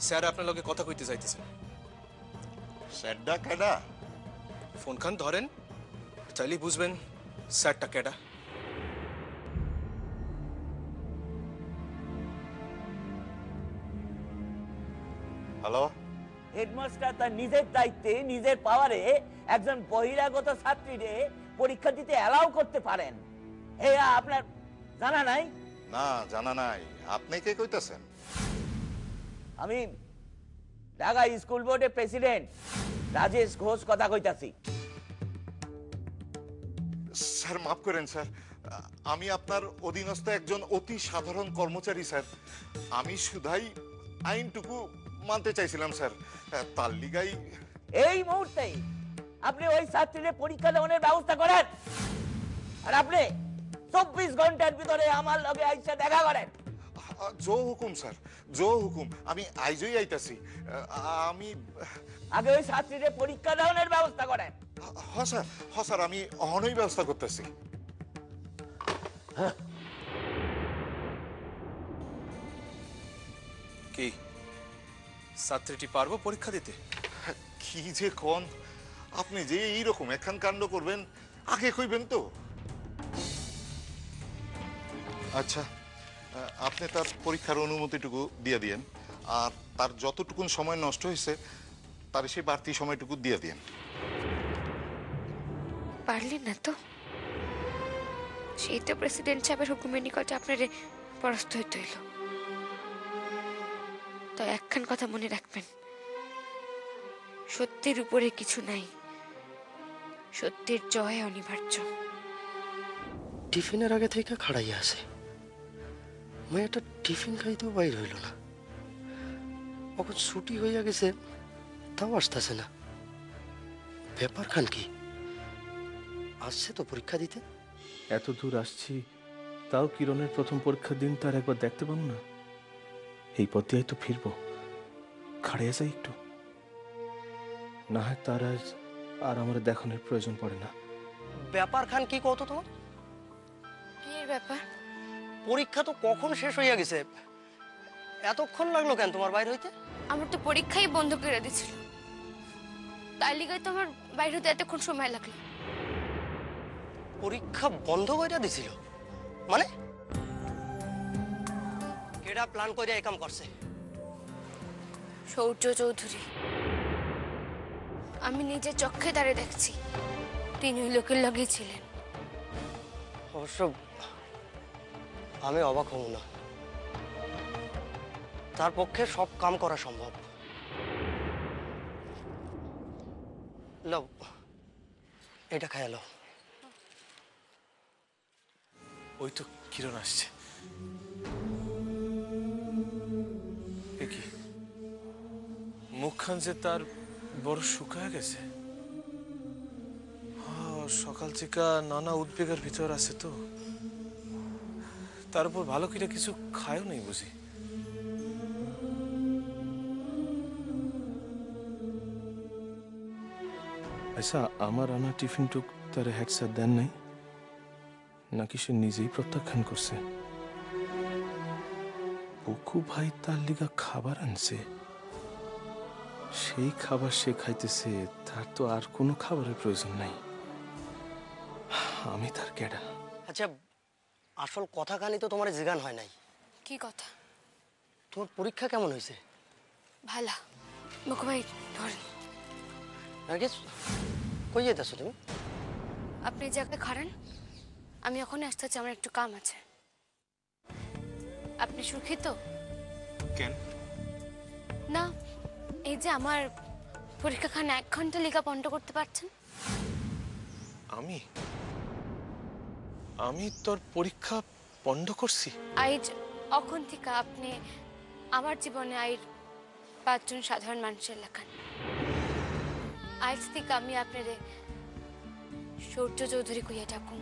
Sir আপনার লগে কথা কইতে চাইতেছেন। স্যারডা কেডা? ফোন খান ধরেন, চাইলেই বুঝবেন স্যারটা কেডা। হ্যালো, হেডমাস্টার তার নিজের দায়িত্বে নিজের পাওয়ারে একজন বহিরাগত ছাত্রীরে পরীক্ষা দিতে অ্যালাউ করতে পারেন। আপনার জানা নাই? না জানা নাই। আপনি কে কইতাছেন? আমি ঢাকা স্কুল বোর্ডের প্রেসিডেন্ট রাজেশ ঘোষ কথা কইতাছি। স্যার মাফ করেন স্যার, আমি আপনার অধীনস্থ একজন অতি সাধারণ কর্মচারী স্যার। আমি শুধাই আইনটুকু মানতে চাইছিলাম স্যার, তার লিগাই। এই মুহূর্তে আপনি ওই ছাত্রীদের পরীক্ষা দেওয়ার ব্যবস্থা করেন, আর আপনি 24 ঘন্টার ভিতরে আমার লগে আইসা দেখা করেন। জো হুকুম স্যার, জো হুকুম। আমি আইজই আইতাছি। আমি আগে ওই ছাত্রীদের পরীক্ষা দেওয়ার ব্যবস্থা করেন। হ স্যার, আমি অহনই ব্যবস্থা করতেছি। কি ছাত্রীটি পারবো পরীক্ষা দিতে? কি যে কোন, আপনি যে এইরকম একখান কাণ্ড করবেন আগে কইবেন তো। আচ্ছা, আপনি তার পরীক্ষার অনুমতিটুকু দিয়ে দিয়েন, আর তার যতটুকুন সময় নষ্ট হয়েছে তার সেই বাড়তি সময়টুকু দিয়ে দিয়েন। পারলি না তো? সেই তো প্রেসিডেন্ট সাহেবের হুকুমের নিকটে আপনারে পরাস্ত হইতে হইল। তো একখান কথা মনে রাখবেন, সত্যের উপরে কিছু নাই, সত্যের জয় অনিবার্য। টিফিনের আগে থেকে খাড়াইয়া আছে, মেয়েটা টিফিন খাইতেও বাইর হইল না। কখন ছুটি হইয়া গেছে তাও আসতেছে না। ব্যাপার খান কি? আসছে তো পরীক্ষা দিতে। এত দূর আসছি, তাও কিরণের প্রথম পরীক্ষার দিন তার একবার দেখতে পাবো না? এই পথ দিয়েই তো ফিরবো, খাড়িয়ে যাই একটু, না হয় তার আজ আর আমার দেখানোর প্রয়োজন পড়ে না। ব্যাপার খান কি কত তোমার? কি এর ব্যাপার? পরীক্ষা তো কখন শেষ হইয়া গেছে, এতক্ষণ লাগলো কেন তোমার বাইরে হইতে? আমার তো পরীক্ষাই বন্ধ করে দিছিল, তাই লিগাই তো আমার বাইরে হতে এতক্ষণ সময় লাগলো। পরীক্ষা বন্ধ কইরা দিছিল মানে? কেডা প্ল্যান কইরা এই কাম করছে? সৌর্য চৌধুরী। আমি নিজে চোখে দাঁড়িয়ে দেখছি, তিনি ওই লোকের লগেই ছিলেন। অবশ্য আমি অবাক হব না, তার পক্ষে সব কাম করা সম্ভব। লও, এটা খাইয়া লও। ওই তো কিরণ আসছে। কি মুখখান যে তার বড় শুকায় গেছে। সকাল থেকে নানা উদ্বেগের ভিতর আছে তো, তার উপর ভালো করে কিছু খায়ও নেই বুঝি। আচ্ছা, আমার আনা টিফিন টুক তার হেডসেট দেন নাই নাকি সে নিজেই প্রত্যাখ্যান করছে? বুকু ভাই তার লিগা খাবার আনছে, সেই খাবার সে খাইতেছে, তার তো আর কোনো খাবারের প্রয়োজন নাই। আমি তার কেডা? আচ্ছা, আসল কথা খানি তো তোমার জিগান হয় নাই। কি কথা? তোমার পরীক্ষা কেমন হয়েছে? ভালা। বুকু ভাই ধরেন। নার্গিস, কই যেতেছো তুমি? আপনি যাকে খাড়ান, আমি এখনই আসতে চাই, আমার একটু কাম আছে। আপনি সুখী তো? কেন? না, এই যে আমার পরীক্ষাখানে 1 ঘন্টা লেখা বন্ধ করতে পারছেন। আমি তোর পরীক্ষা বন্ধ করছি? আজ অখন থেকে আপনি আমার জীবনে আইর 5 জন সাধারণ মানুষের লেখান। আজ থেকে আমি আপনারে সূর্য চৌধুরী কইয়া ডাকুন।